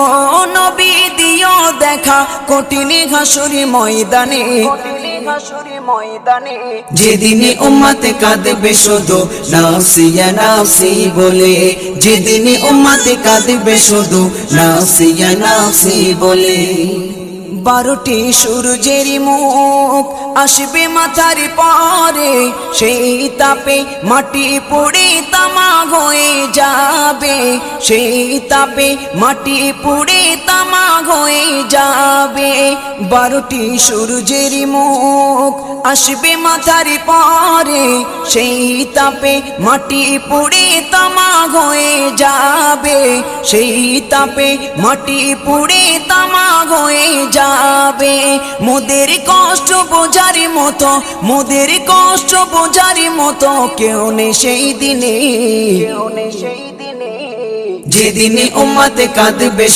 ও নবী দিও দেখা কঠিন হাসুরি ময়দানে, যেদিনে উম্মতে কাঁদবে শুধু নাফসি ইয়া নাফসি বলে, যেদিনে উম্মতে কাঁদবে শুধু নাফসি ইয়া নাফসি বলে। 12টি সূর্যের মুখ আসবে মাথার পরে, সেই তাপে মাটি পুড়ে তামা হয়ে যাবে, সেই তাপে মাটি পুড়ে তামা হয়ে যাবে। 12টি সূর্যের মুখ আসবে মাথার পরে, সেই তাপে মাটি পুড়ে তামা হয়ে যাবে, সেই তাপে মাটি পুড়ে তামা হয়ে যাবে। মোদের কষ্ট বোঝার মতো, মোদের কষ্ট বোঝার মতো কেউ নেই সেই দিনে, যেদিনে উম্মতে কাঁদবে।